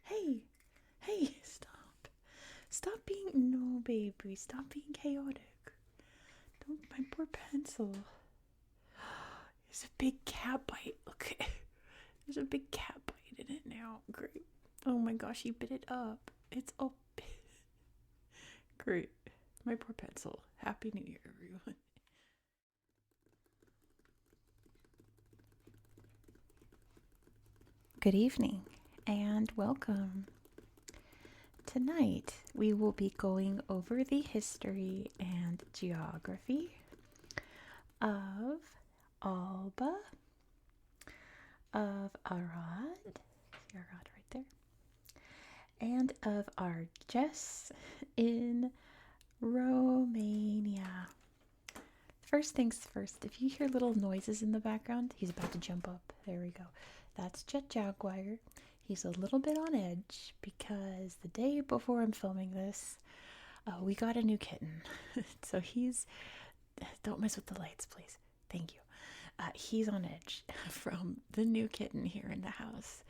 Hey, hey, stop. Stop being, no, baby, stop being chaotic. Don't, my poor pencil. There's a big cat bite. Look, there's a big cat bite in it now. Great. Oh my gosh, he bit it up. It's all great. My poor pencil. Happy New Year, everyone. Good evening and welcome. Tonight we will be going over the history and geography of Alba, of Arad, see Arad right there, and of Argeș in Romania. First things first, if you hear little noises in the background, he's about to jump up. There we go. That's Jet Jaguar. He's a little bit on edge because the day before I'm filming this, we got a new kitten. So don't mess with the lights, please. Thank you. He's on edge from the new kitten here in the house.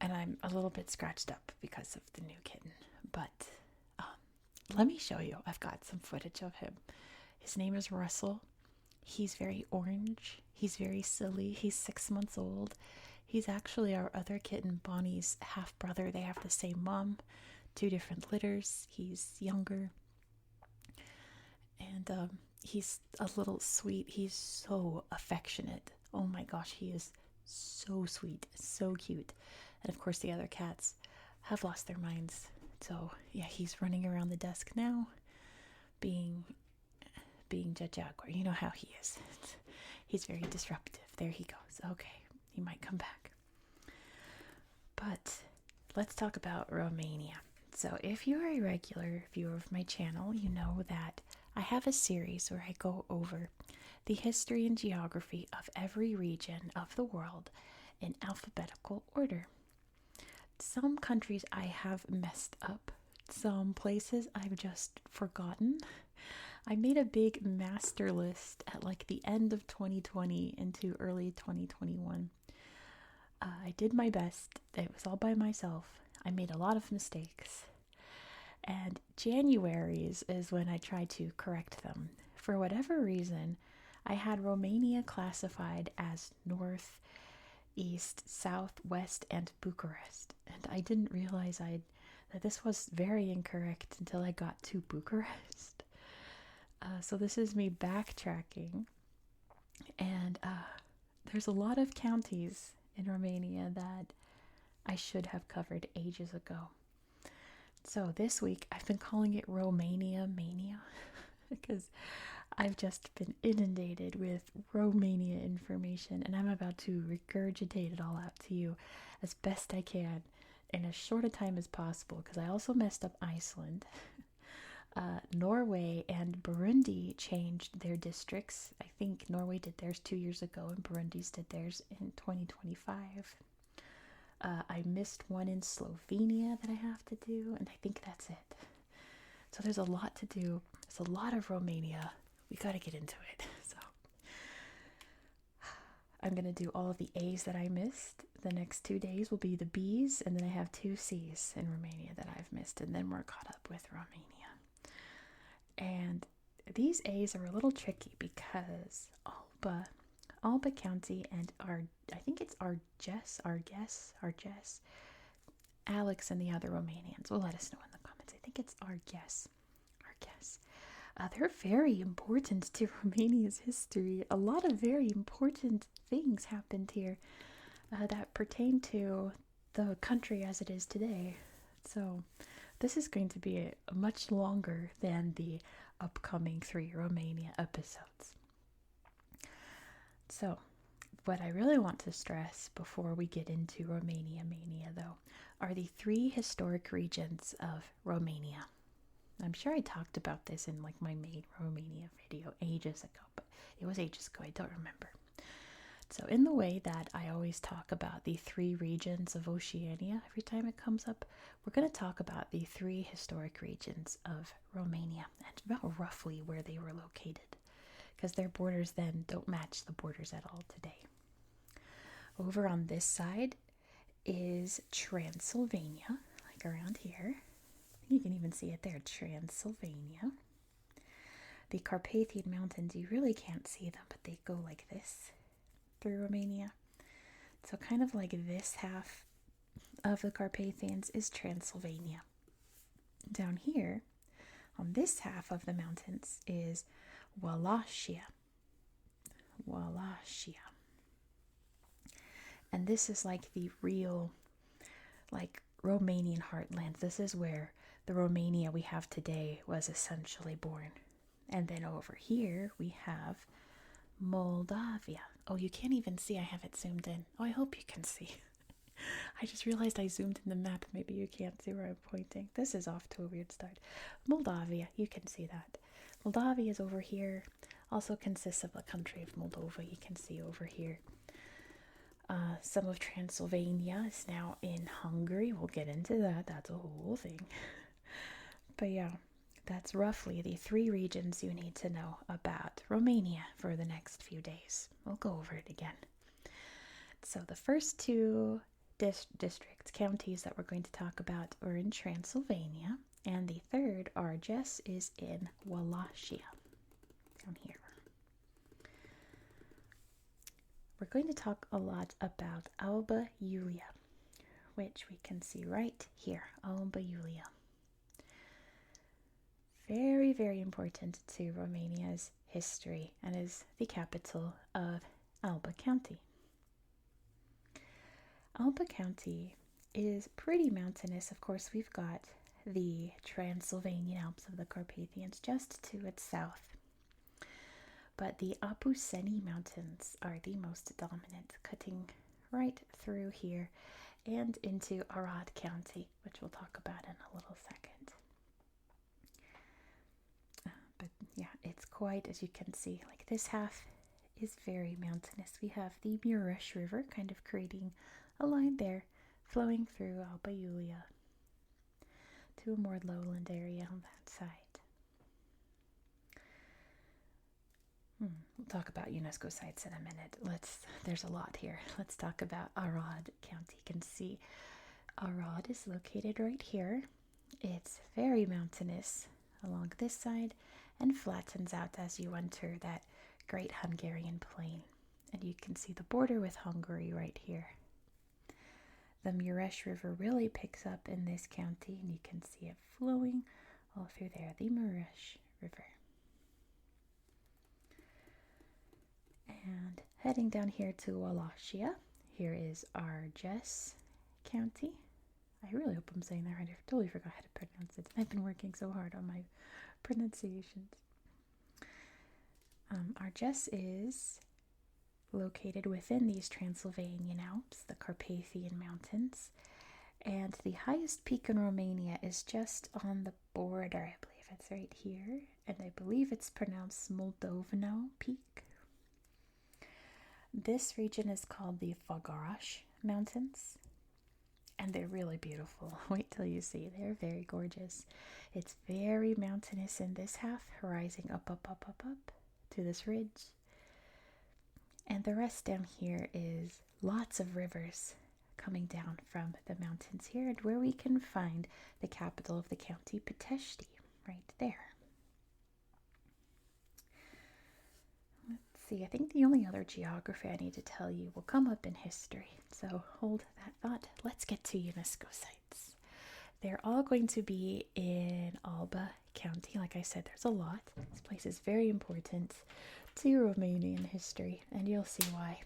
And I'm a little bit scratched up because of the new kitten. But let me show you. I've got some footage of him. His name is Russell. He's very orange. He's very silly. He's 6 months old. He's actually our other kitten, Bonnie's half brother. They have the same mom, 2 different litters. He's younger. And he's a little sweet. He's so affectionate. Oh my gosh, he is so sweet, so cute. And of course, the other cats have lost their minds. So yeah, he's running around the desk now, being Jet Jaguar. You know how he is. He's very disruptive. There he goes. Okay, he might come back. But let's talk about Romania. So if you're a regular viewer of my channel, you know that I have a series where I go over the history and geography of every region of the world in alphabetical order. Some countries I have messed up. Some places I've just forgotten. I made a big master list at like the end of 2020 into early 2021. I did my best. It was all by myself. I made a lot of mistakes. And January's is when I tried to correct them. For whatever reason, I had Romania classified as north, east, south, west, and Bucharest. And I didn't realize that this was very incorrect until I got to Bucharest. So this is me backtracking, and there's a lot of counties in Romania that I should have covered ages ago. So this week I've been calling it Romania Mania because I've just been inundated with Romania information, and I'm about to regurgitate it all out to you as best I can in as short a time as possible, because I also messed up Iceland. Norway and Burundi changed their districts. I think Norway did theirs 2 years ago and Burundi's did theirs in 2025. I missed one in Slovenia that I have to do, and I think that's it. So there's a lot to do. There's a lot of Romania. We got to get into it. So I'm going to do all of the A's that I missed. The next 2 days will be the B's, and then I have 2 C's in Romania that I've missed, and then we're caught up with Romania. And these A's are a little tricky because Alba County and I think it's Argeș, Alex and the other Romanians will let us know in the comments. I think it's Argeș. They're very important to Romania's history. A lot of very important things happened here that pertain to the country as it is today. So this is going to be much longer than the upcoming 3 Romania episodes. So, what I really want to stress before we get into Romania Mania, though, are the 3 historic regions of Romania. I'm sure I talked about this in like my main Romania video ages ago, but it was ages ago, I don't remember. So in the way that I always talk about the 3 regions of Oceania every time it comes up, we're going to talk about the 3 historic regions of Romania and about roughly where they were located, because their borders then don't match the borders at all today. Over on this side is Transylvania, like around here. You can even see it there, Transylvania. The Carpathian Mountains, you really can't see them, but they go like this through Romania. So kind of like this half of the Carpathians is Transylvania. Down here, on this half of the mountains, is Wallachia. Wallachia. And this is like the real, like, Romanian heartland. This is where the Romania we have today was essentially born. And then over here we have Moldavia. Oh, you can't even see. I have it zoomed in. Oh, I hope you can see. I just realized I zoomed in the map. Maybe you can't see where I'm pointing. This is off to a weird start. Moldavia, you can see that. Moldavia is over here. Also consists of the country of Moldova. You can see over here. Some of Transylvania is now in Hungary. We'll get into that. That's a whole thing. But yeah, that's roughly the 3 regions you need to know about Romania for the next few days. We'll go over it again. So the first 2 districts, counties that we're going to talk about are in Transylvania, and the third, Argeș, is in Wallachia, down here. We're going to talk a lot about Alba Iulia, which we can see right here, Alba Iulia. Very, very important to Romania's history and is the capital of Alba County. Alba County is pretty mountainous. Of course, we've got the Transylvanian Alps of the Carpathians just to its south. But the Apuseni Mountains are the most dominant, cutting right through here and into Arad County, which we'll talk about in a little second. But yeah, it's quite, as you can see, like this half is very mountainous. We have the Mureș River kind of creating a line there, flowing through Alba Iulia to a more lowland area on that side. We'll talk about UNESCO sites in a minute. There's a lot here. Let's talk about Arad County. You can see Arad is located right here. It's very mountainous along this side and flattens out as you enter that great Hungarian plain. And you can see the border with Hungary right here. The Mureș River really picks up in this county, and you can see it flowing all through there, the Mureș River. And heading down here to Wallachia, here is Argeș County. I really hope I'm saying that right. I totally forgot how to pronounce it. I've been working so hard on my pronunciations. Argeș is located within these Transylvanian Alps, the Carpathian Mountains, and the highest peak in Romania is just on the border. I believe it's right here, and I believe it's pronounced Moldovano Peak. This region is called the Făgăraș Mountains, and they're really beautiful. Wait till you see. They're very gorgeous. It's very mountainous in this half, rising up to this ridge. And the rest down here is lots of rivers coming down from the mountains here, and where we can find the capital of the county, Pitești, right there. Let's see, I think the only other geography I need to tell you will come up in history. So hold that thought. Let's get to UNESCO sites. They're all going to be in Alba County. Like I said, there's a lot. This place is very important to Romanian history, and you'll see why.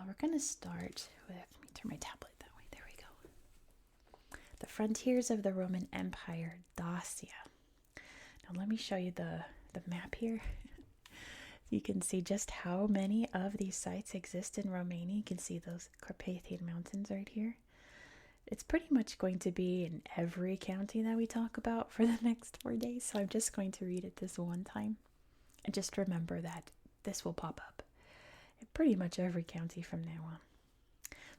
We're going to start with, let me turn my tablet that way. There we go. The frontiers of the Roman Empire, Dacia. Now let me show you the map here. You can see just how many of these sites exist in Romania. You can see those Carpathian Mountains right here. It's pretty much going to be in every county that we talk about for the next 4 days, so I'm just going to read it this one time. And just remember that this will pop up in pretty much every county from now on.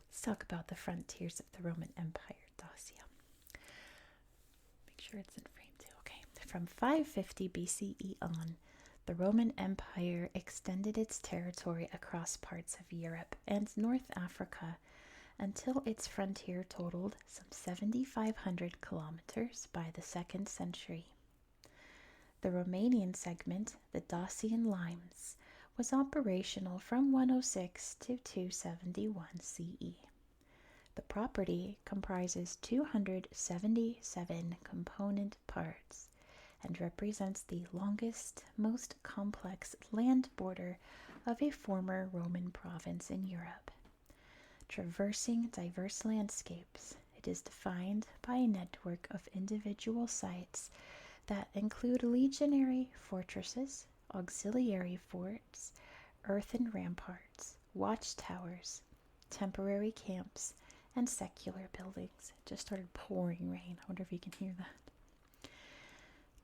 Let's talk about the frontiers of the Roman Empire, Dacia. Make sure it's in frame too. Okay. From 550 BCE on, the Roman Empire extended its territory across parts of Europe and North Africa until its frontier totaled some 7,500 kilometers by the 2nd century. The Romanian segment, the Dacian Limes, was operational from 106 to 271 CE. The property comprises 277 component parts and represents the longest, most complex land border of a former Roman province in Europe. Traversing diverse landscapes, it is defined by a network of individual sites that include legionary fortresses, auxiliary forts, earthen ramparts, watchtowers, temporary camps, and secular buildings. It just started pouring rain. I wonder if you can hear that.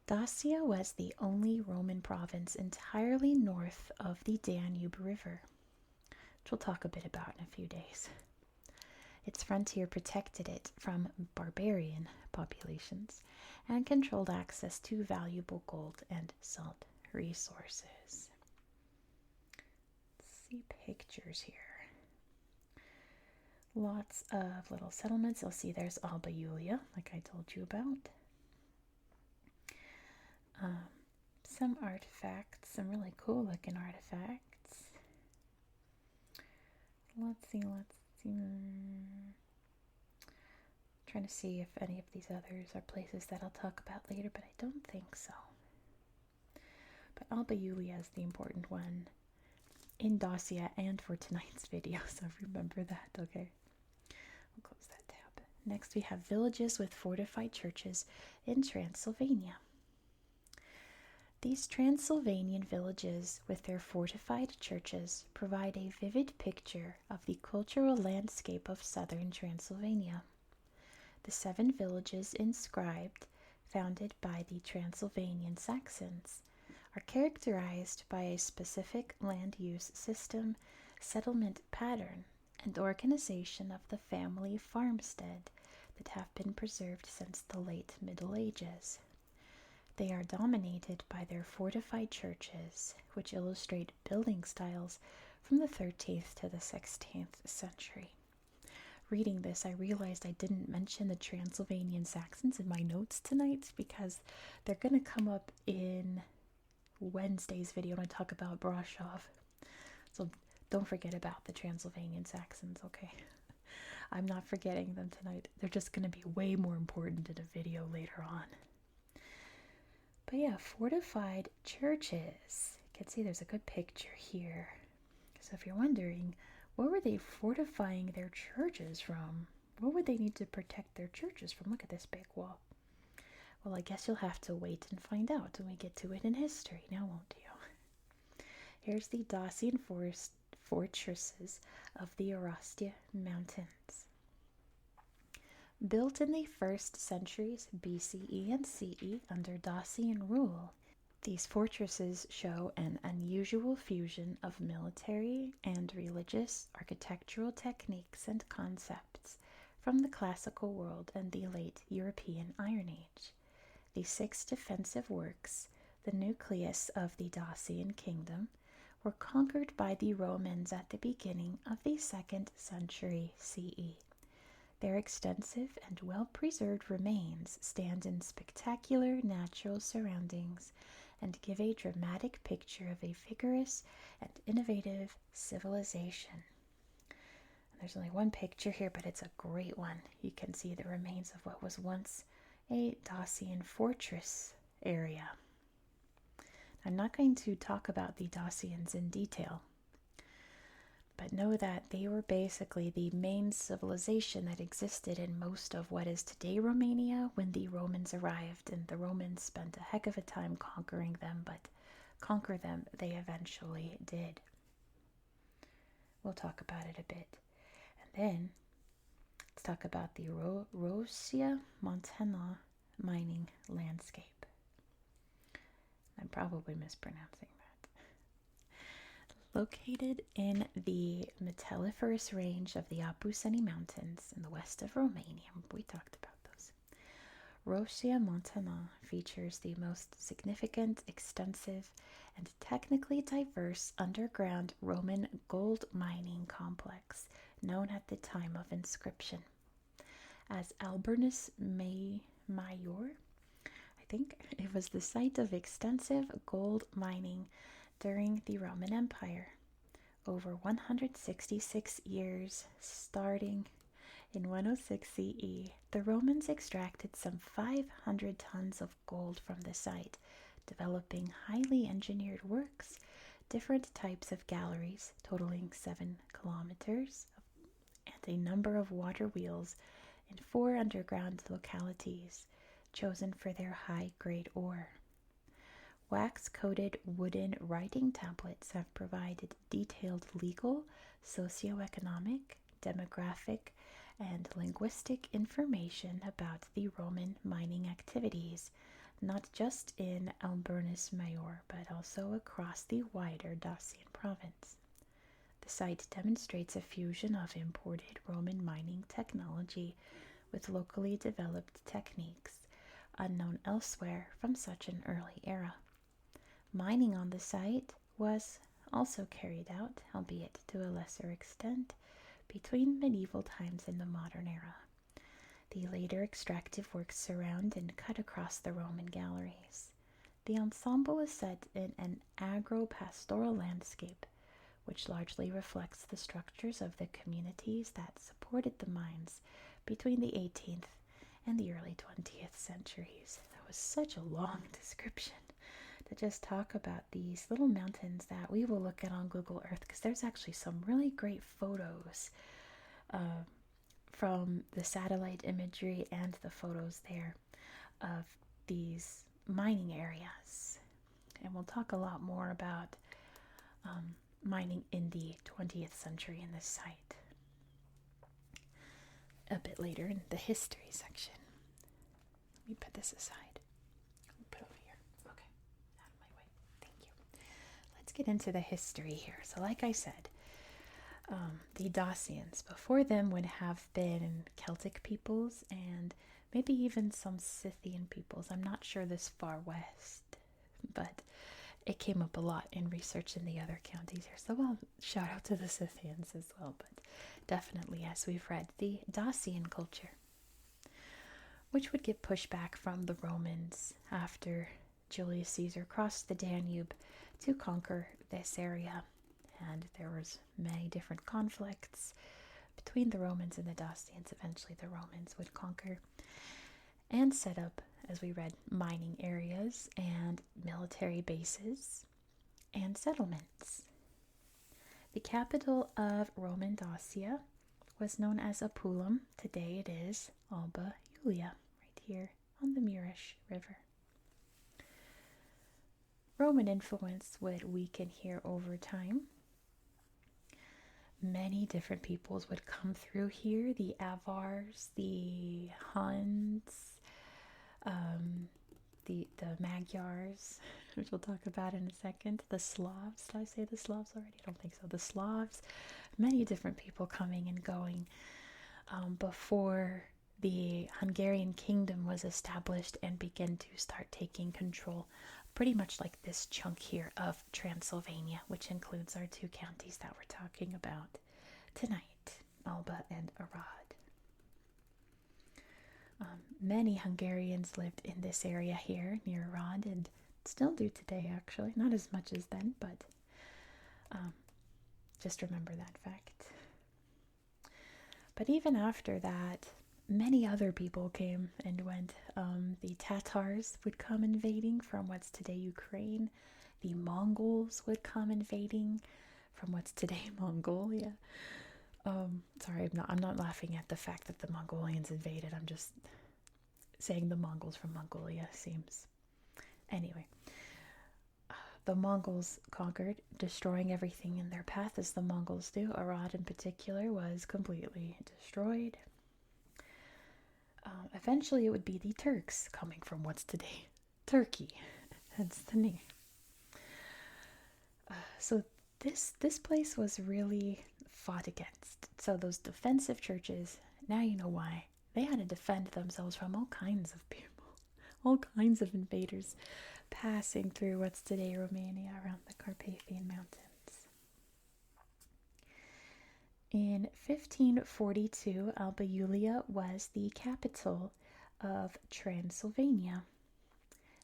Dacia was the only Roman province entirely north of the Danube River, which we'll talk a bit about in a few days. Its frontier protected it from barbarian populations and controlled access to valuable gold and salt resources. Let's see pictures here. Lots of little settlements. You'll see there's Alba, like I told you about. Some artifacts, some really cool looking artifacts. Let's see. Trying to see if any of these others are places that I'll talk about later, but I don't think so. But Alba is the important one in Dacia and for tonight's video, so remember that, okay? I'll close that tab. Next we have villages with fortified churches in Transylvania. These Transylvanian villages with their fortified churches provide a vivid picture of the cultural landscape of southern Transylvania. The 7 villages inscribed, founded by the Transylvanian Saxons, are characterized by a specific land use system, settlement pattern, and organization of the family farmstead that have been preserved since the late Middle Ages. They are dominated by their fortified churches, which illustrate building styles from the 13th to the 16th century. Reading this, I realized I didn't mention the Transylvanian Saxons in my notes tonight because they're going to come up in Wednesday's video when I talk about Brasov. So don't forget about the Transylvanian Saxons, okay? I'm not forgetting them tonight. They're just going to be way more important in a video later on. But yeah, fortified churches. You can see there's a good picture here. So if you're wondering, what were they fortifying their churches from? What would they need to protect their churches from? Look at this big wall. Well, I guess you'll have to wait and find out when we get to it in history, now won't you? Here's the Dacian fortresses of the Orostia Mountains. Built in the 1st centuries BCE and CE under Dacian rule, these fortresses show an unusual fusion of military and religious architectural techniques and concepts from the classical world and the late European Iron Age. The 6 defensive works, the nucleus of the Dacian kingdom, were conquered by the Romans at the beginning of the 2nd century CE. Their extensive and well-preserved remains stand in spectacular natural surroundings and give a dramatic picture of a vigorous and innovative civilization. And there's only one picture here, but it's a great one. You can see the remains of what was once a Dacian fortress area. I'm not going to talk about the Dacians in detail, but know that they were basically the main civilization that existed in most of what is today Romania when the Romans arrived, and the Romans spent a heck of a time conquering them, but conquer them they eventually did. We'll talk about it a bit. And then let's talk about the Rosia Montana mining landscape. I'm probably mispronouncing that. Located in the metalliferous range of the Apuseni Mountains in the west of Romania, we talked about those. Rosia Montana features the most significant, extensive, and technically diverse underground Roman gold mining complex known at the time of inscription as Albernus Major. I think it was the site of extensive gold mining during the Roman Empire. Over 166 years, starting in 106 CE, the Romans extracted some 500 tons of gold from the site, developing highly engineered works, different types of galleries totaling 7 kilometers, and a number of water wheels in 4 underground localities chosen for their high-grade ore. Wax-coated wooden writing tablets have provided detailed legal, socioeconomic, demographic, and linguistic information about the Roman mining activities, not just in Albernus Major, but also across the wider Dacian province. The site demonstrates a fusion of imported Roman mining technology with locally developed techniques unknown elsewhere from such an early era. Mining on the site was also carried out, albeit to a lesser extent, between medieval times and the modern era. The later extractive works surround and cut across the Roman galleries. The ensemble is set in an agro-pastoral landscape, which largely reflects the structures of the communities that supported the mines between the 18th and the early 20th centuries. That was such a long description to just talk about these little mountains that we will look at on Google Earth, because there's actually some really great photos from the satellite imagery and the photos there of these mining areas. And we'll talk a lot more about mining in the 20th century in this site a bit later in the history section. Let me put this aside. Put it over here. Okay, out of my way. Thank you. Let's get into the history here. So like I said, the Dacians, before them would have been Celtic peoples and maybe even some Scythian peoples. I'm not sure this far west, but it came up a lot in research in the other counties here. So I'll shout out to the Scythians as well, but definitely, as we've read, the Dacian culture, which would get pushback from the Romans after Julius Caesar crossed the Danube to conquer this area. And there was many different conflicts between the Romans and the Dacians. Eventually the Romans would conquer and set up, as we read, mining areas and military bases and settlements. The capital of Roman Dacia was known as Apulum. Today it is Alba Iulia, right here on the Murish River. Roman influence would weaken here over time. Many different peoples would come through here. The Avars, the Huns, the Magyars, which we'll talk about in a second. The Slavs. Did I say the Slavs already? I don't think so. The Slavs. Many different people coming and going before the Hungarian kingdom was established and began to start taking control, pretty much like this chunk here of Transylvania, which includes our 2 counties that we're talking about tonight, Alba and Arad. Many Hungarians lived in this area here near Arad, and still do today, actually. Not as much as then, but just remember that fact. But even after that, many other people came and went. The Tatars would come invading from what's today Ukraine. The Mongols would come invading from what's today Mongolia. Sorry, I'm not laughing at the fact that the Mongolians invaded. I'm just saying the Mongols from Mongolia seems. Anyway, the Mongols conquered, destroying everything in their path, as the Mongols do. Arad in particular was completely destroyed. Eventually it would be the Turks coming from what's today Turkey, hence the name. So this place was really fought against. So those defensive churches, now you know why. They had to defend themselves from all kinds of people, all kinds of invaders passing through what's today Romania around the Carpathian Mountains. In 1542, Alba Iulia was the capital of Transylvania.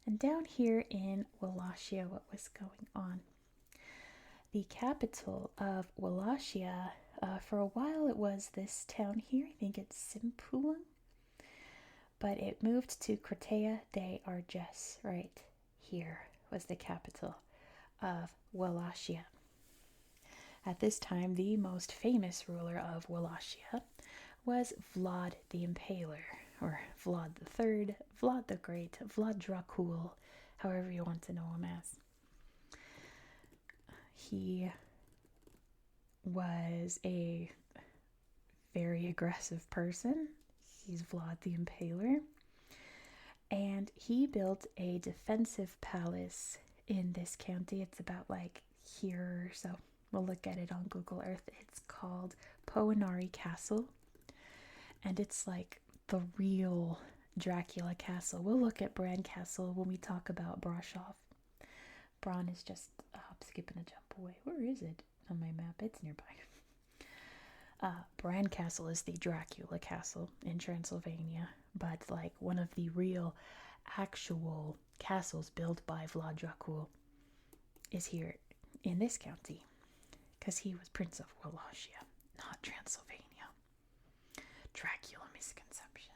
And down here in Wallachia, what was going on? The capital of Wallachia, for a while it was this town here, I think it's Simpula, but it moved to Crottea de Argeș, right here was the capital of Wallachia. At this time, the most famous ruler of Wallachia was Vlad the Impaler, or Vlad III, Vlad the Great, Vlad Dracul, however you want to know him as. He was a very aggressive person. He's Vlad the Impaler. And he built a defensive palace in this county. It's about like here or so. We'll look at it on Google Earth. It's called Poenari Castle. And it's like the real Dracula castle. We'll look at Bran Castle when we talk about Brasov. Bran is just skipping a jump away. Where is it on my map? It's nearby. Bran Castle is the Dracula castle in Transylvania, but like one of the real actual castles built by Vlad Dracul is here in this county, because he was Prince of Wallachia, not Transylvania. Dracula misconceptions.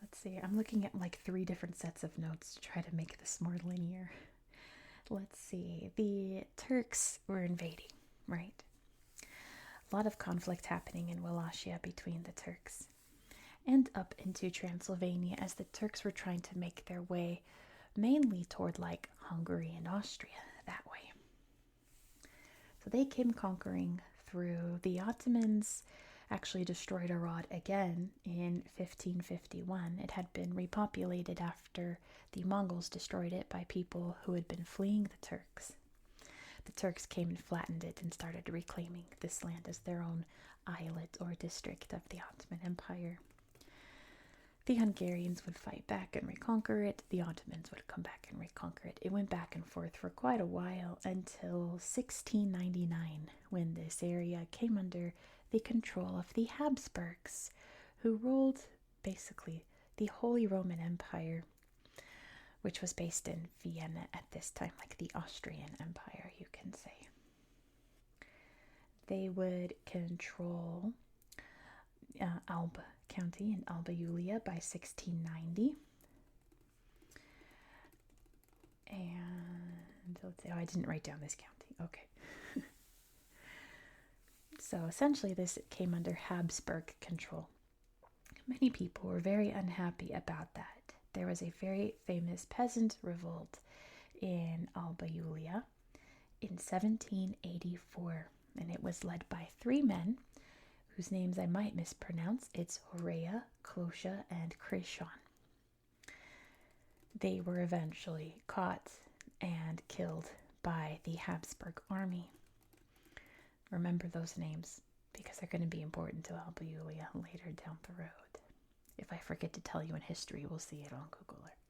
Let's see, I'm looking at like 3 different sets of notes to try to make this more linear. Let's see, the Turks were invading, right? A lot of conflict happening in Wallachia between the Turks and up into Transylvania as the Turks were trying to make their way mainly toward like Hungary and Austria that way. So they came conquering through. The Ottomans actually destroyed Arad again in 1551. It had been repopulated after the Mongols destroyed it by people who had been fleeing the Turks. The Turks came and flattened it and started reclaiming this land as their own islet or district of the Ottoman Empire. The Hungarians would fight back and reconquer it. The Ottomans would come back and reconquer it. It went back and forth for quite a while until 1699, when this area came under the control of the Habsburgs, who ruled basically the Holy Roman Empire, which was based in Vienna at this time, like the Austrian Empire, you can say. They would control Alba County and Alba Iulia by 1690. And let's see, I didn't write down this county. Okay. So essentially this came under Habsburg control. Many people were very unhappy about that. There was a very famous peasant revolt in Alba Iulia in 1784, and it was led by 3 men whose names I might mispronounce. It's Horea, Clotia, and Krishon. They were eventually caught and killed by the Habsburg army. Remember those names because they're going to be important to Alba Iulia later down the road. If I forget to tell you in history, we'll see it on Google Earth.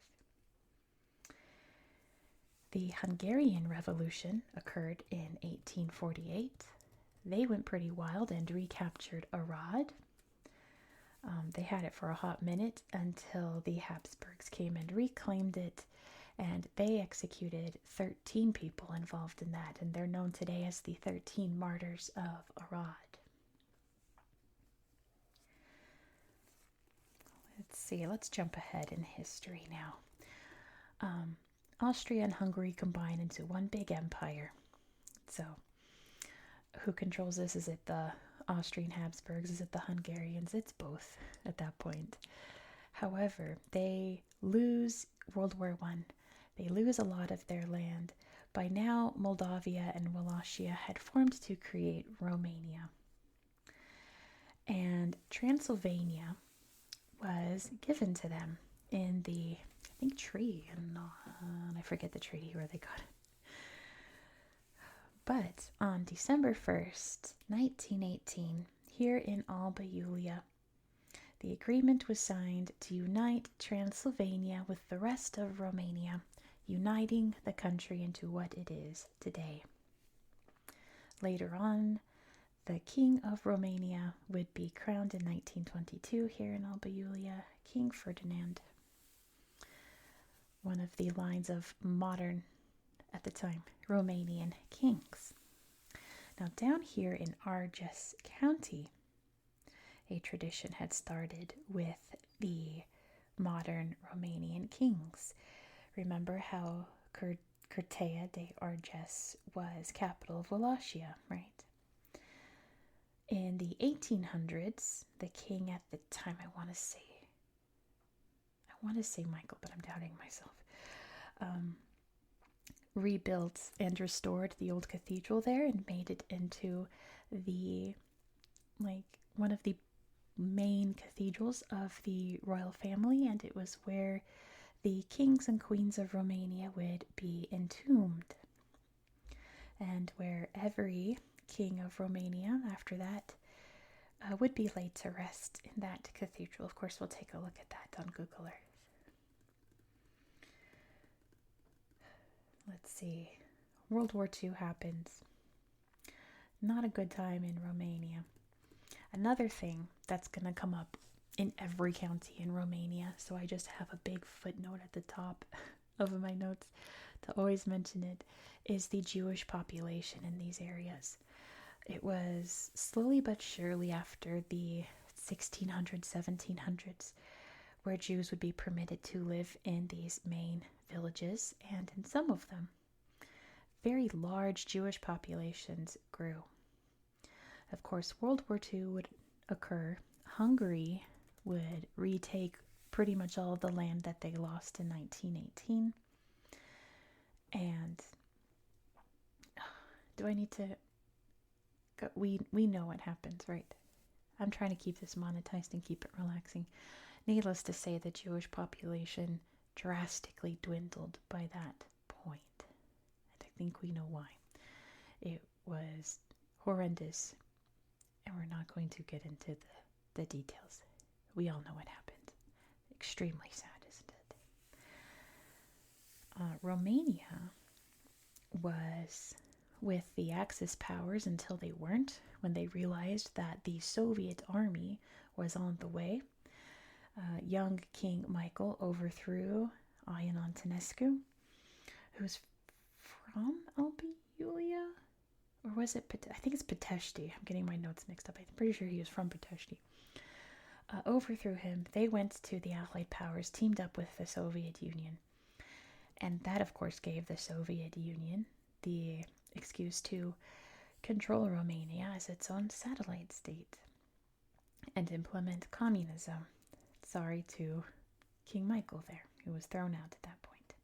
The Hungarian Revolution occurred in 1848. They went pretty wild and recaptured Arad. They had it for a hot minute until the Habsburgs came and reclaimed it, and they executed 13 people involved in that, and they're known today as the 13 Martyrs of Arad. Let's see, let's jump ahead in history now. Austria and Hungary combine into one big empire. So, who controls this? Is it the Austrian Habsburgs? Is it the Hungarians? It's both at that point. However, they lose World War I. They lose a lot of their land. By now, Moldavia and Wallachia had formed to create Romania. And Transylvania was given to them in the, I think, treaty. And I forget the treaty where they got it. But on December 1st, 1918, here in Alba Iulia, the agreement was signed to unite Transylvania with the rest of Romania uniting the country into what it is today. Later on, the King of Romania would be crowned in 1922 here in Alba, King Ferdinand. One of the lines of modern, at the time, Romanian kings. Now down here in Argeș County, a tradition had started with the modern Romanian kings. Remember how Curtea de Argeș was capital of Wallachia, right? In the 1800s, the king at the time, I want to say Michael, but I'm doubting myself, rebuilt and restored the old cathedral there and made it into the, one of the main cathedrals of the royal family, and it was where the kings and queens of Romania would be entombed, and where every king of Romania after that would be laid to rest in that cathedral. Of course, we'll take a look at that on Google Earth. Let's see. World War II happens. Not a good time in Romania. Another thing that's going to come up in every county in Romania, so I just have a big footnote at the top of my notes to always mention it, is the Jewish population in these areas. It was slowly but surely after the 1600s, 1700s, where Jews would be permitted to live in these main villages, and in some of them, very large Jewish populations grew. Of course, World War II would occur. Hungary would retake pretty much all of the land that they lost in 1918. And do I need to go? We know what happens, right? I'm trying to keep this monetized and keep it relaxing. Needless to say, the Jewish population drastically dwindled by that point. And I think we know why. It was horrendous, and we're not going to get into the details. We all know what happened. Extremely sad, isn't it? Romania was with the Axis powers until they weren't, when they realized that the Soviet army was on the way. Young King Michael overthrew Ion Antonescu, who's from Alba, or was it? I think it's Pitești. I'm getting my notes mixed up. I'm pretty sure he was from Pitești. Overthrew him. They went to the Allied powers, teamed up with the Soviet Union, and that, of course, gave the Soviet Union the excuse to control Romania as its own satellite state and implement communism. Sorry to King Michael there, who was thrown out at that point.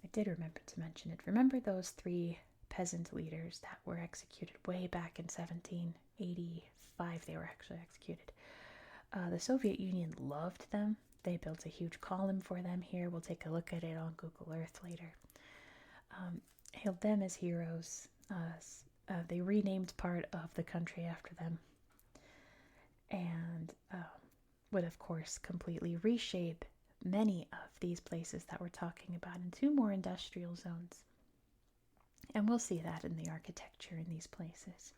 I did remember to mention it. Remember those 3 peasant leaders that were executed way back in 1785? They were actually executed. The Soviet Union loved them. They built a huge column for them here. We'll take a look at it on Google Earth later. Hailed them as heroes. They renamed part of the country after them, and would, of course, completely reshape many of these places that we're talking about into more industrial zones. And we'll see that in the architecture in these places.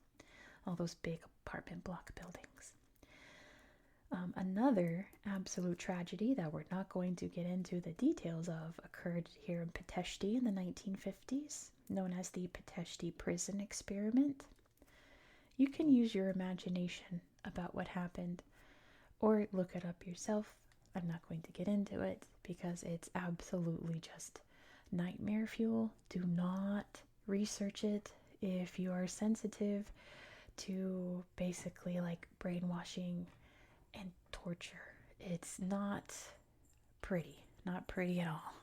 All those big apartment block buildings. Another absolute tragedy that we're not going to get into the details of occurred here in Pitești in the 1950s, known as the Pitești prison experiment. You can use your imagination about what happened, or look it up yourself. I'm not going to get into it because it's absolutely just nightmare fuel. Do not research it if you are sensitive to basically brainwashing and torture. It's not pretty at all.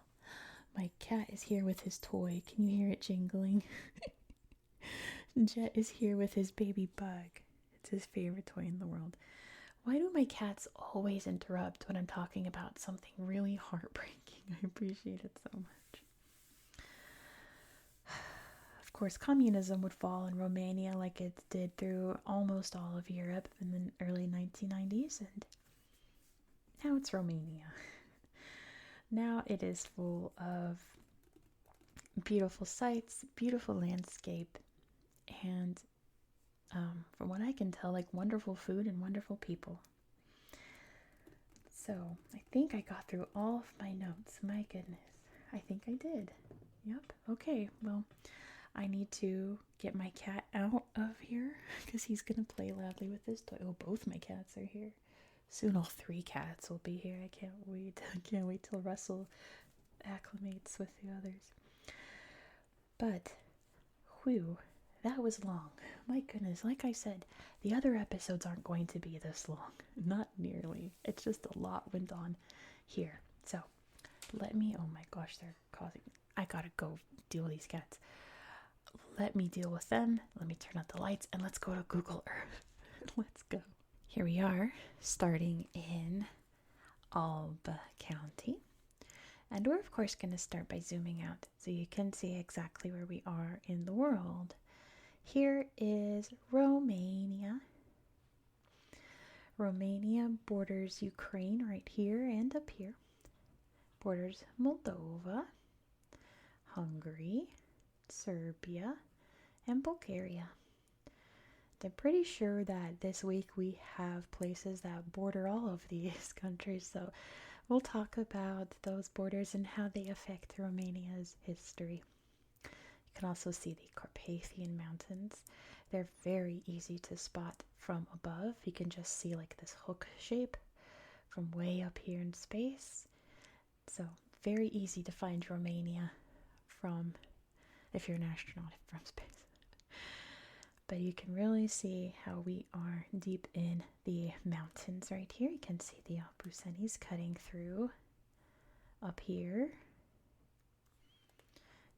My cat is here with his toy. Can you hear it jingling? Jet is here with his baby bug. It's his favorite toy in the world. Why do my cats always interrupt when I'm talking about something really heartbreaking? I appreciate it so much. Of course, communism would fall in Romania like it did through almost all of Europe in the early 1990s, and now it's Romania. now it is full of beautiful sights, beautiful landscape, and from what I can tell, like wonderful food and wonderful people. So I think I got through all of my notes. My goodness, I think I did. Yep. Okay, well, I need to get my cat out of here because he's going to play loudly with this toy. Oh, both my cats are here. Soon all 3 cats will be here. I can't wait. I can't wait till Russell acclimates with the others. But, whew, that was long. My goodness, like I said, the other episodes aren't going to be this long. Not nearly. It's just a lot went on here. So, let me, oh my gosh, they're causing, I gotta go deal with these cats. Let me deal with them. Let me turn out the lights and let's go to Google Earth. Let's go. Here we are, starting in Alba County. And we're of course going to start by zooming out so you can see exactly where we are in the world. Here is Romania. Romania borders Ukraine right here and up here. Borders Moldova, Hungary, Serbia, and Bulgaria. I'm pretty sure that this week we have places that border all of these countries, so we'll talk about those borders and how they affect Romania's history. You can also see the Carpathian Mountains. They're very easy to spot from above. You can just see like this hook shape from way up here in space. So very easy to find Romania from, if you're an astronaut, from space. But you can really see how we are deep in the mountains right here. You can see the Albusenis cutting through up here.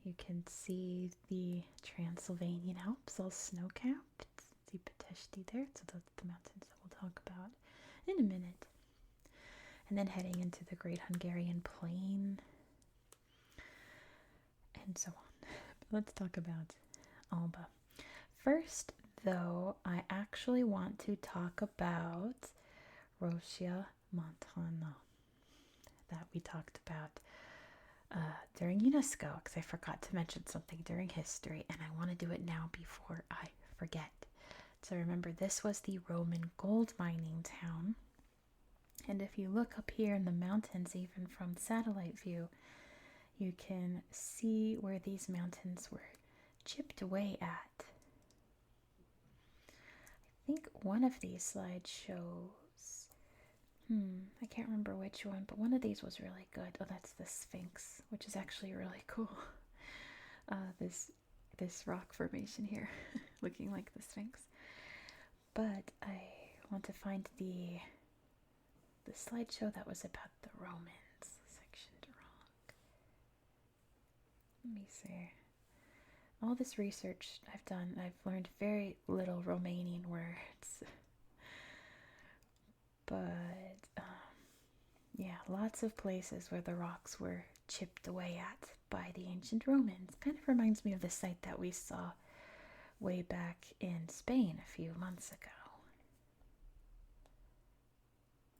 You can see the Transylvanian Alps, all snow-capped. The Pitești there, so that's the mountains that we'll talk about in a minute. And then heading into the Great Hungarian Plain, and so on. Let's talk about Alba. First, though, I actually want to talk about Rosia Montana that we talked about during UNESCO, because I forgot to mention something during history, and I want to do it now before I forget. So remember, this was the Roman gold mining town, and if you look up here in the mountains, even from satellite view, you can see where these mountains were chipped away at. I think one of these slides shows, I can't remember which one, but one of these was really good. Oh, that's the Sphinx, which is actually really cool. This rock formation here, looking like the Sphinx. But I want to find the slideshow that was about the Romans. Sectioned rock. Let me see. All this research I've done, I've learned very little Romanian words. But, yeah, lots of places where the rocks were chipped away at by the ancient Romans. Kind of reminds me of the site that we saw way back in Spain a few months ago.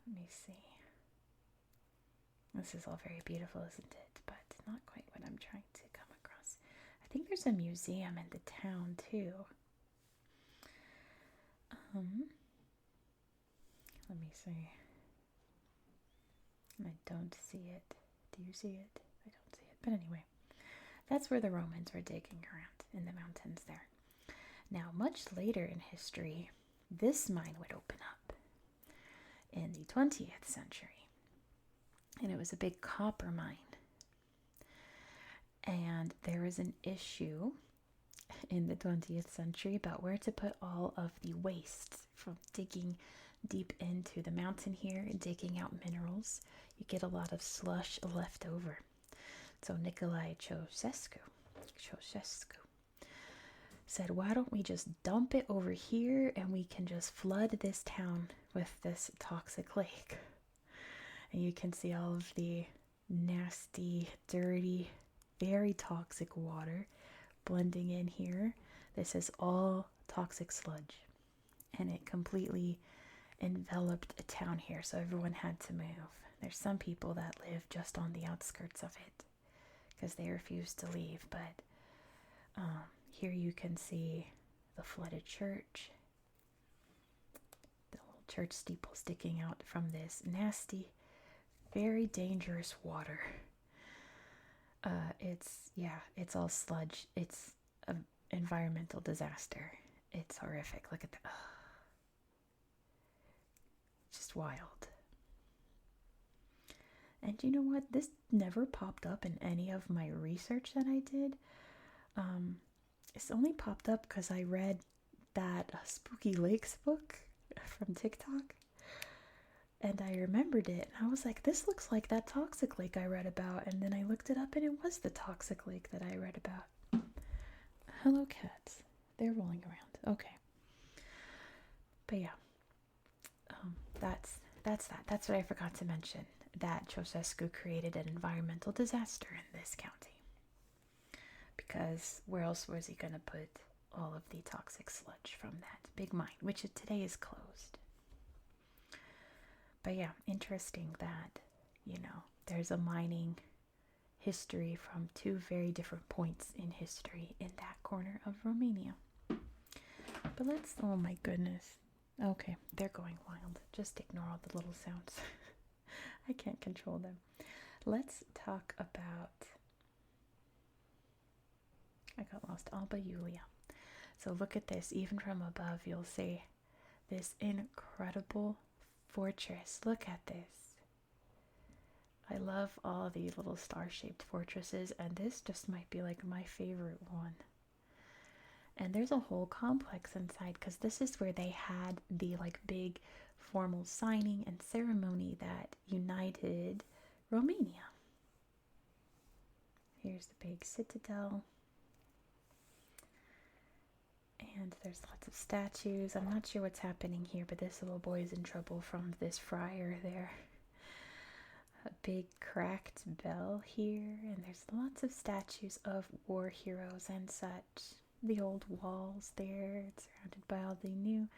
Let me see. This is all very beautiful, isn't it? But not quite what I'm trying to come across. I think there's a museum in the town too. Let me see. I don't see it. Do you see it? I don't see it. But anyway, that's where the Romans were digging around in the mountains there. Now, much later in history, this mine would open up in the 20th century. And it was a big copper mine. And there was an issue in the 20th century about where to put all of the waste from digging deep into the mountain here and digging out minerals. You get a lot of slush left over. So Nicolae Ceausescu said, why don't we just dump it over here and we can just flood this town with this toxic lake. And you can see all of the nasty, dirty, very toxic water blending in here. This is all toxic sludge. And it completely enveloped a town here, so everyone had to move. There's some people that live just on the outskirts of it because they refuse to leave. But here you can see the flooded church, the little church steeple sticking out from this nasty, very dangerous water. It's all sludge. It's an environmental disaster. It's horrific. Look at that. Just wild. And you know what? This never popped up in any of my research that I did. It's only popped up because I read that Spooky Lakes book from TikTok. And I remembered it. And I was like, this looks like that toxic lake I read about. And then I looked it up and it was the toxic lake that I read about. Hello, cats. They're rolling around. Okay. But yeah. That's that. That's what I forgot to mention. That Ceausescu created an environmental disaster in this county. Because where else was he going to put all of the toxic sludge from that big mine, which today is closed. But yeah, interesting that, there's a mining history from two very different points in history in that corner of Romania. But oh my goodness. Okay, they're going wild. Just ignore all the little sounds. I can't control them. Let's talk about, I got lost, Alba, Julia. So look at this. Even from above, you'll see this incredible fortress. Look at this. I love all the little star-shaped fortresses, and this just might be like my favorite one. And there's a whole complex inside, because this is where they had the big formal signing and ceremony that united Romania. Here's the big citadel. And there's lots of statues. I'm not sure what's happening here, but this little boy is in trouble from this friar there. A big cracked bell here, and there's lots of statues of war heroes and such. The old walls there, it's surrounded by all the new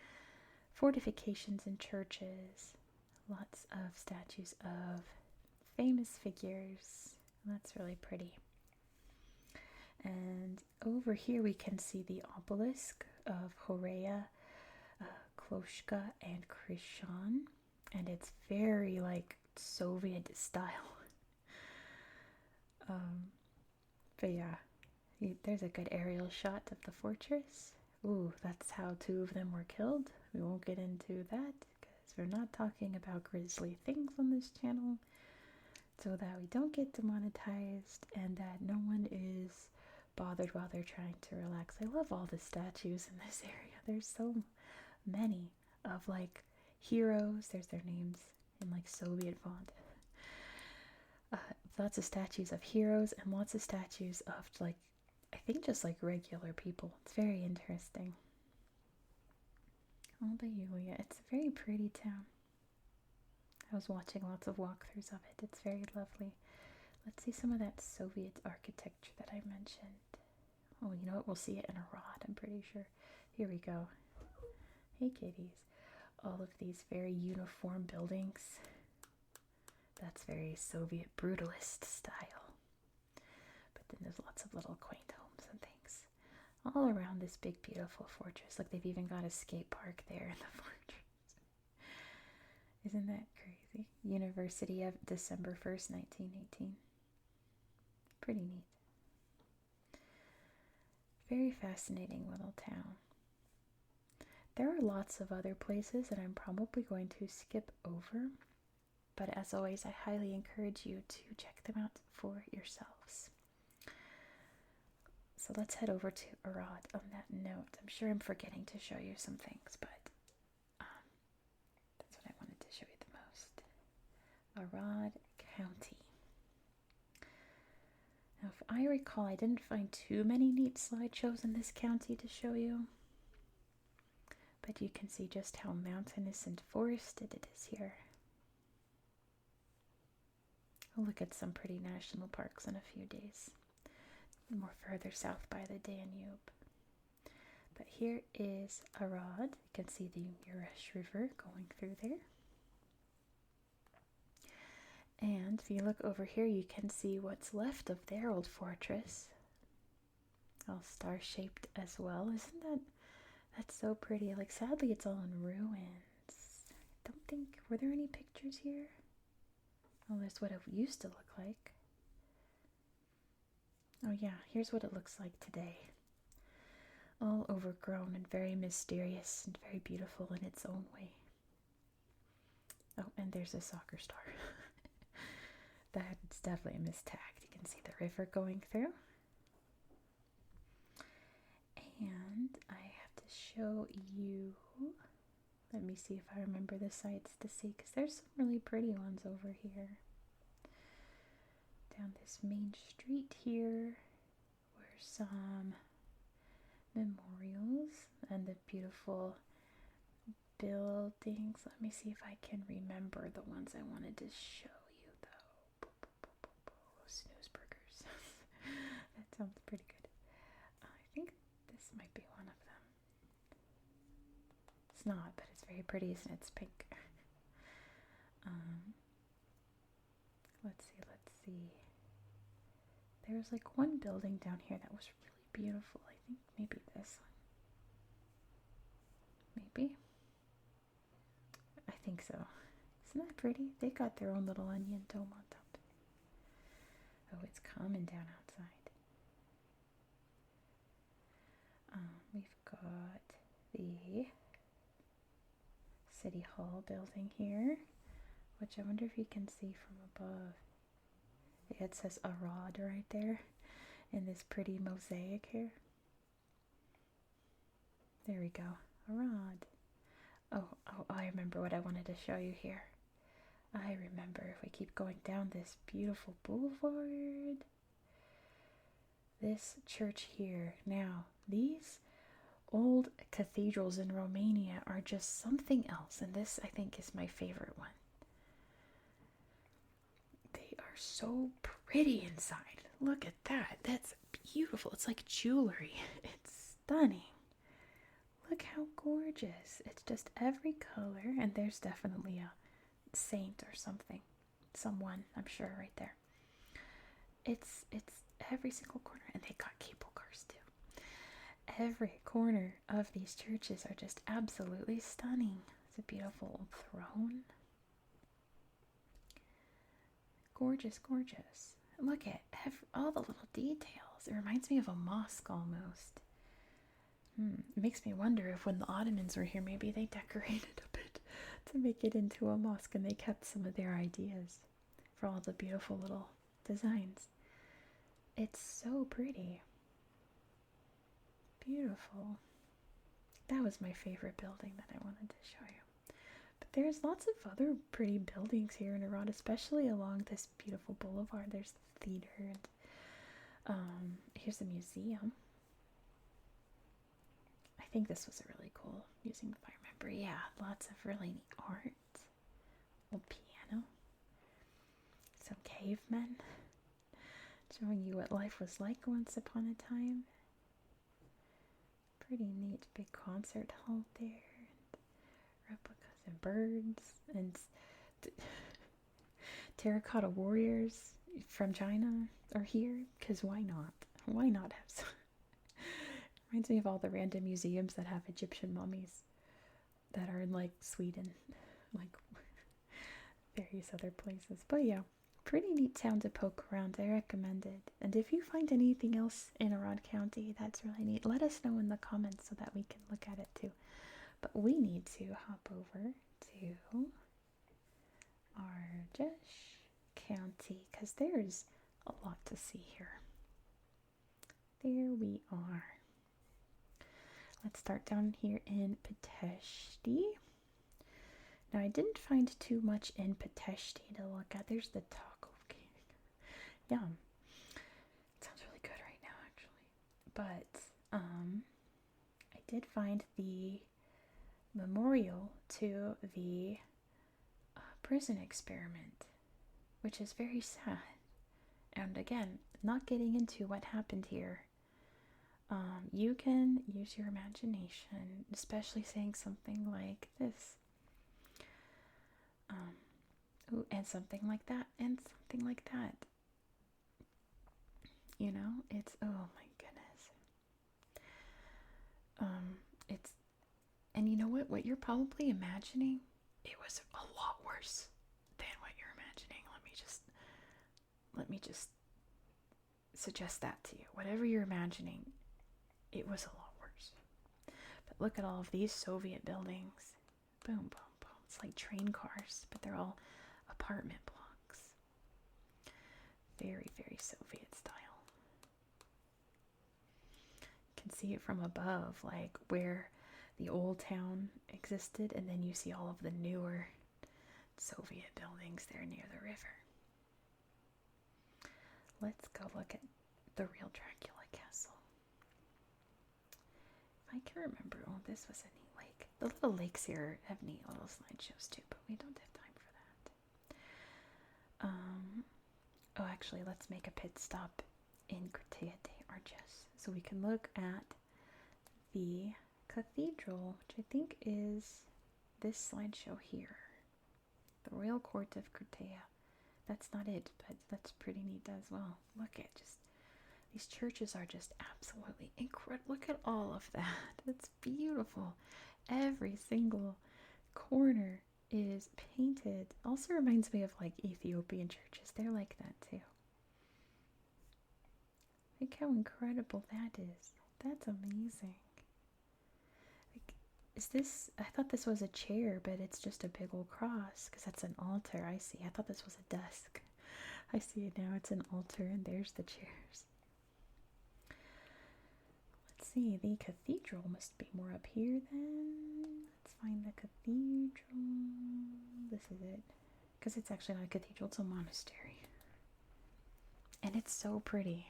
fortifications and churches. Lots of statues of famous figures. That's really pretty. And over here we can see the obelisk of Horea, Kloshka, and Krishan. And it's very Soviet style. But yeah, there's a good aerial shot of the fortress. Ooh, that's how two of them were killed. We won't get into that because we're not talking about grisly things on this channel, so that we don't get demonetized and that no one is bothered while they're trying to relax. I love all the statues in this area. There's so many of heroes. There's their names in Soviet font. Lots of statues of heroes and lots of statues of I think just regular people. It's very interesting. Alba, Julia. It's a very pretty town. I was watching lots of walkthroughs of it. It's very lovely. Let's see some of that Soviet architecture that I mentioned. Oh, you know what? We'll see it in Arad, I'm pretty sure. Here we go. Hey, kitties. All of these very uniform buildings. That's very Soviet brutalist style. But then there's lots of little quaint homes and things all around this big, beautiful fortress. Look, they've even got a skate park there in the fortress. Isn't that crazy? University of December 1st, 1918. Pretty neat. Very fascinating little town. There are lots of other places that I'm probably going to skip over, but as always, I highly encourage you to check them out for yourselves. So let's head over to Arad on that note. I'm sure I'm forgetting to show you some things, but that's what I wanted to show you the most. Arad County. Now, if I recall, I didn't find too many neat slideshows in this county to show you, but you can see just how mountainous and forested it is here. I'll look at some pretty national parks in a few days, more further south by the Danube. But here is Arad. You can see the Mureş River going through there. And if you look over here, you can see what's left of their old fortress. All star-shaped as well. Isn't that's so pretty? Like, sadly, it's all in ruins. Don't think, were there any pictures here? Oh, there's what it used to look like. Oh yeah, here's what it looks like today. All overgrown and very mysterious and very beautiful in its own way. Oh, and there's a soccer star. That's definitely mistagged. You can see the river going through. And I have to show you, let me see if I remember the sites to see, because there's some really pretty ones over here. Down this main street here were some memorials and the beautiful buildings. Let me see if I can remember the ones I wanted to show you, though. Snooze burgers. That sounds pretty good. I think this might be one of them. It's not, but it's very pretty, isn't it? It's pink. Let's see. There's like one building down here that was really beautiful. I think maybe this one. Maybe. I think so. Isn't that pretty? They got their own little onion dome on top. Oh, it's coming down outside. We've got the City Hall building here, which I wonder if you can see from above. It says Arad right there in this pretty mosaic here. There we go. Arad. Oh, I remember what I wanted to show you here. I remember if we keep going down this beautiful boulevard. This church here. Now, these old cathedrals in Romania are just something else, and this I think is my favorite one. They are so pretty inside. Look at that. That's beautiful. It's like jewelry. It's stunning. Look how gorgeous. It's just every color, and there's definitely a saint or something. Someone, I'm sure, right there. It's every single corner, and they got cable cars too. Every corner of these churches are just absolutely stunning. It's a beautiful old throne. Gorgeous, gorgeous. Look at all the little details. It reminds me of a mosque almost. It makes me wonder if when the Ottomans were here, maybe they decorated a bit to make it into a mosque, and they kept some of their ideas for all the beautiful little designs. It's so pretty. Beautiful. That was my favorite building that I wanted to show you. But there's lots of other pretty buildings here in Arad, especially along this beautiful boulevard. There's the theater, and here's a museum. I think this was a really cool museum if I remember. Yeah, lots of really neat art. Old piano. Some cavemen showing you what life was like once upon a time. Pretty neat big concert hall there, and replicas and birds and terracotta warriors from China are here, because why not? Why not have some? Reminds me of all the random museums that have Egyptian mummies that are in like Sweden, like various other places. But yeah, pretty neat town to poke around. I recommend it. And if you find anything else in Arad County that's really neat, let us know in the comments so that we can look at it too. But we need to hop over to Argeș County, because there's a lot to see here. There we are. Let's start down here in Pitești. Now, I didn't find too much in Pitești to look at. There's the Taco King. Yum. It sounds really good right now, actually. But I did find the memorial to the prison experiment, which is very sad. And again, not getting into what happened here. You can use your imagination, especially saying something like this. Ooh, and something like that, and something like that. You know, it's, oh my goodness. It's, and you know what? What you're probably imagining, it was a lot worse than what you're imagining. Let me just suggest that to you. Whatever you're imagining, it was a lot worse. But look at all of these Soviet buildings. Boom, boom, boom. It's like train cars, but they're all apartment blocks. Very, very Soviet style. You can see it from above, like where the old town existed, and then you see all of the newer Soviet buildings there near the river. Let's go look at the real Dracula castle. If I can remember, oh, this was a neat lake. The little lakes here have neat little slideshows too, but we don't have time for that. Oh, actually, let's make a pit stop in Curtea de Argeș so we can look at the cathedral, which I think is this slideshow here. The Royal Court of Curtea. That's not it, but that's pretty neat as well. Look at just, these churches are just absolutely incredible. Look at all of that. It's beautiful. Every single corner is painted. Also reminds me of like Ethiopian churches. They're like that too. Look how incredible that is. That's amazing. Like, is this, I thought this was a chair, but it's just a big old cross because that's an altar. I see. I thought this was a desk. I see it now. It's an altar and there's the chairs. Let's see. The cathedral must be more up here then. Let's find the cathedral. This is it. Because it's actually not a cathedral, it's a monastery. And it's so pretty.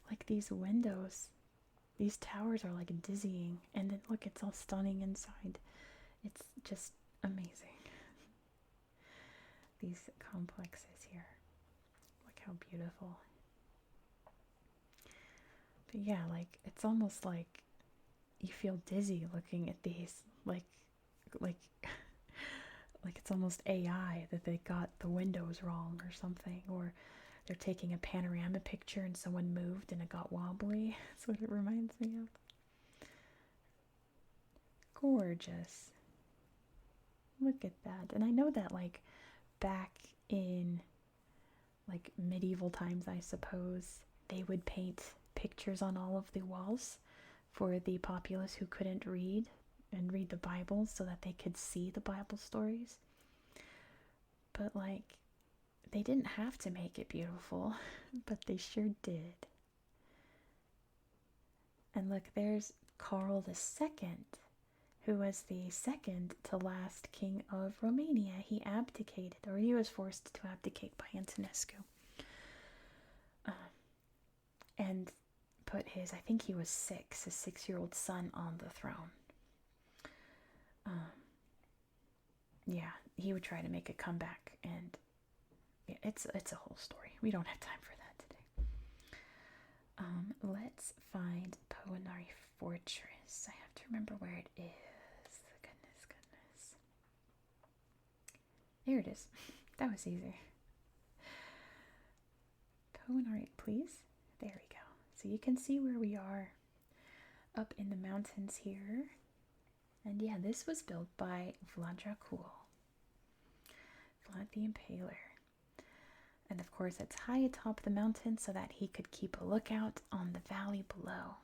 Like these windows, these towers are like dizzying. And then look, it's all stunning inside. It's just amazing. These complexes here. Look how beautiful. But yeah, like it's almost like you feel dizzy looking at these. Like it's almost AI that they got the windows wrong or something, or they're taking a panorama picture and someone moved and it got wobbly. That's what it reminds me of. Gorgeous. Look at that. And I know that like back in like medieval times, I suppose, they would paint pictures on all of the walls for the populace who couldn't read and read the Bible so that they could see the Bible stories. But like, they didn't have to make it beautiful, but they sure did. And look, there's Karl II, who was the second to last king of Romania. He abdicated, or he was forced to abdicate by Antonescu. And put his, I think he was 6, his 6-year-old son on the throne. Yeah, he would try to make a comeback, and yeah, it's a whole story. We don't have time for that today. Let's find Poenari Fortress. I have to remember where it is. Goodness. There it is. That was easy. Poenari, please. There we go. So you can see where we are up in the mountains here. And yeah, this was built by Vlad Dracul, Vlad the Impaler. And of course, it's high atop the mountain so that he could keep a lookout on the valley below.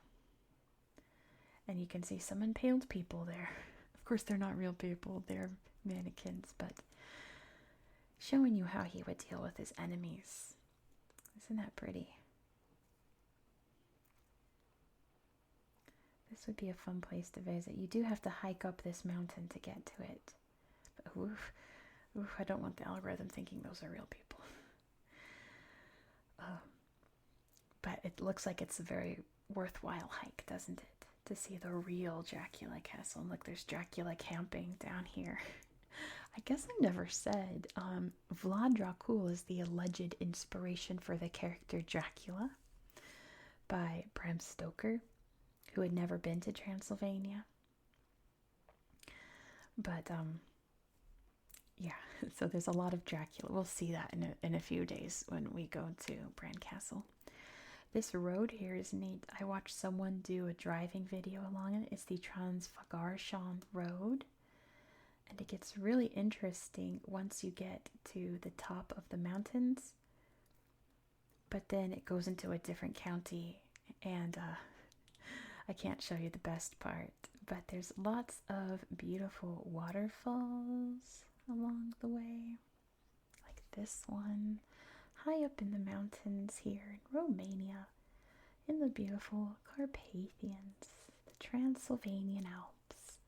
And you can see some impaled people there. Of course, they're not real people, they're mannequins, but showing you how he would deal with his enemies. Isn't that pretty? This would be a fun place to visit. You do have to hike up this mountain to get to it. But oof, I don't want the algorithm thinking those are real people. But it looks like it's a very worthwhile hike, doesn't it? To see the real Dracula castle. And look, there's Dracula camping down here. I guess I never said, Vlad Dracul is the alleged inspiration for the character Dracula by Bram Stoker, who had never been to Transylvania. But, yeah, So there's a lot of Dracula. We'll see that in a few days when we go to Bran Castle. This road here is neat. I watched someone do a driving video along it. It's the Transfagarshan Road. And it gets really interesting once you get to the top of the mountains. But then it goes into a different county. And I can't show you the best part. But there's lots of beautiful waterfalls along the way. Like this one. High up in the mountains here in Romania, in the beautiful Carpathians, the Transylvanian Alps.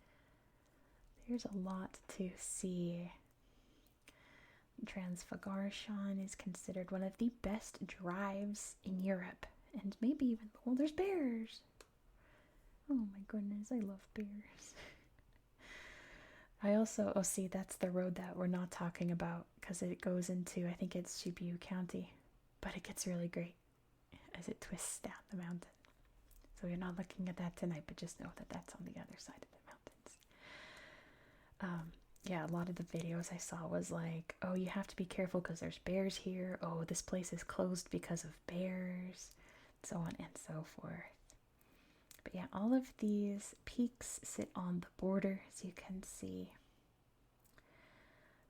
There's a lot to see. Transfagarshan is considered one of the best drives in Europe, and maybe even, well, there's bears. Oh my goodness, I love bears. I also, oh see, that's the road that we're not talking about because it goes into, I think it's Sibiu County, but it gets really great as it twists down the mountain. So we're not looking at that tonight, but just know that that's on the other side of the mountains. Yeah, a lot of the videos I saw was like, oh, you have to be careful because there's bears here. Oh, this place is closed because of bears, so on and so forth. But yeah, all of these peaks sit on the border, as you can see.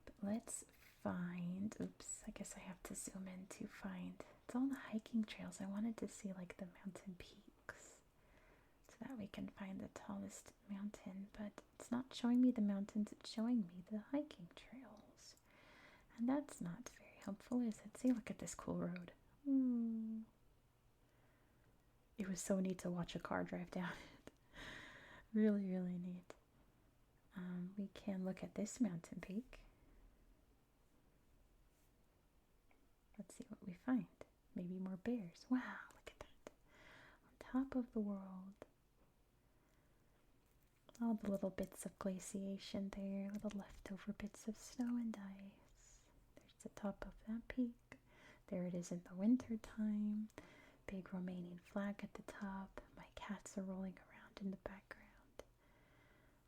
But let's find, oops, I guess I have to zoom in to find, it's all the hiking trails. I wanted to see like the mountain peaks so that we can find the tallest mountain, but it's not showing me the mountains, it's showing me the hiking trails. And that's not very helpful, is it? See, look at this cool road. It was so neat to watch a car drive down it. Really, really neat. We can look at this mountain peak. Let's see what we find. Maybe more bears. Wow, look at that. On top of the world. All the little bits of glaciation there, little leftover bits of snow and ice. There's the top of that peak. There it is in the winter time. Big Romanian flag at the top. My cats are rolling around in the background.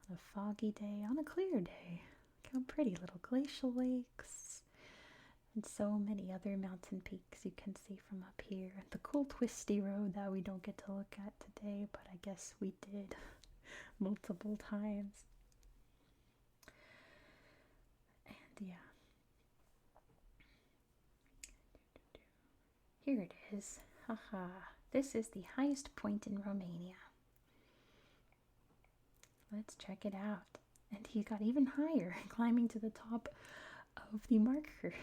On a foggy day, on a clear day. Look how pretty, little glacial lakes. And so many other mountain peaks you can see from up here. And the cool twisty road that we don't get to look at today, but I guess we did multiple times. And yeah. Here it is. Haha, this is the highest point in Romania. Let's check it out. And he got even higher, climbing to the top of the marker.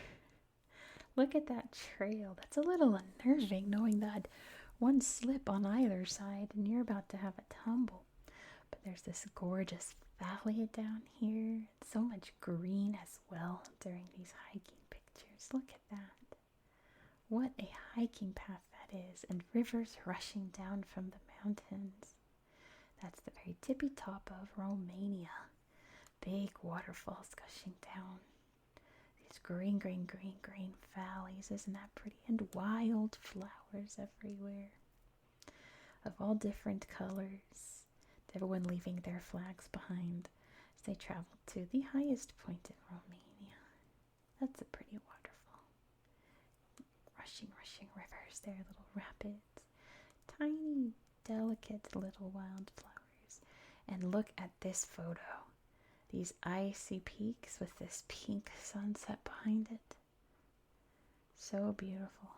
Look at that trail. That's a little unnerving, knowing that one slip on either side and you're about to have a tumble. But there's this gorgeous valley down here. So much green as well during these hiking pictures. Look at that. What a hiking path that is, and rivers rushing down from the mountains. That's the very tippy top of Romania. Big waterfalls gushing down. These green, green, green, green valleys. Isn't that pretty? And wild flowers everywhere. Of all different colors. Everyone leaving their flags behind as they travel to the highest point in Romania. That's a pretty waterfall. Rushing, rushing rivers there, little rapids, tiny, delicate little wildflowers. And look at this photo. These icy peaks with this pink sunset behind it. So beautiful.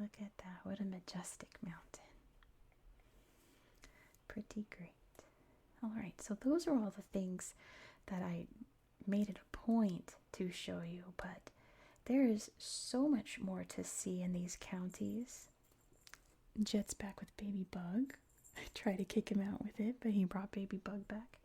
Look at that. What a majestic mountain. Pretty great. Alright, so those are all the things that I made it a point to show you, but there is so much more to see in these counties. Jet's back with Baby Bug. I tried to kick him out with it, but he brought Baby Bug back.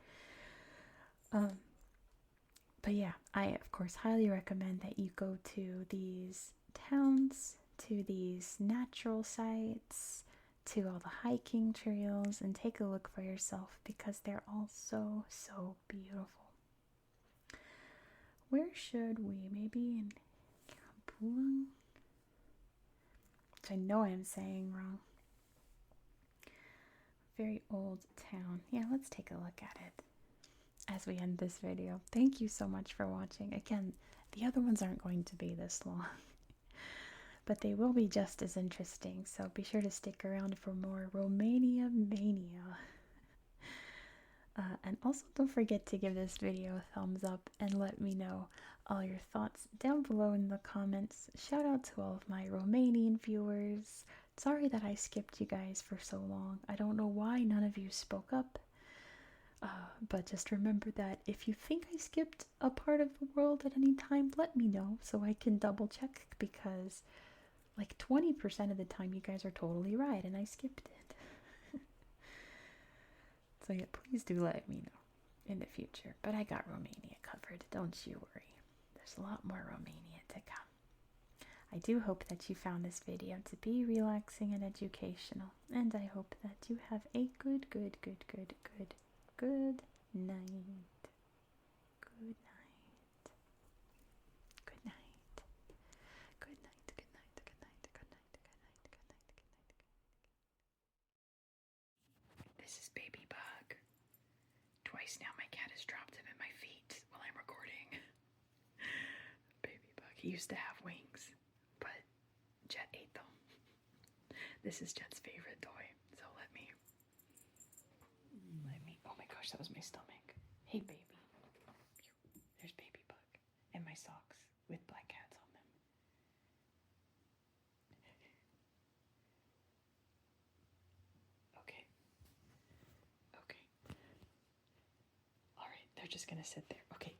But yeah, I of course highly recommend that you go to these towns, to these natural sites, to all the hiking trails, and take a look for yourself because they're all so, so beautiful. Where should we? Maybe in Kabul? Which I know I'm saying wrong. Very old town. Yeah, let's take a look at it. as we end this video. Thank you so much for watching. Again, the other ones aren't going to be this long, but they will be just as interesting, so be sure to stick around for more Romania Mania. And also don't forget to give this video a thumbs up and let me know all your thoughts down below in the comments. Shout out to all of my Romanian viewers. Sorry that I skipped you guys for so long. I don't know why none of you spoke up. But just remember that if you think I skipped a part of the world at any time, let me know so I can double check, because like 20% of the time you guys are totally right and I skipped it. So yeah, please do let me know in the future. But I got Romania covered, don't you worry. There's a lot more Romania to come. I do hope that you found this video to be relaxing and educational. And I hope that you have a good night. Good night. Good night. Good night. Good night. Good night. Good night. Good night. Good night. Good night. Good night. This is Baby Bug. Twice now my cat has dropped him at my feet while I'm recording. Baby Bug. He used to have wings, but Jet ate them. This is Jet's favorite toy, so let me. Oh my gosh, that was my stomach. Hey, baby. There's Baby Bug and my socks with black cats on them. Okay. Okay. All right, they're just gonna sit there. Okay.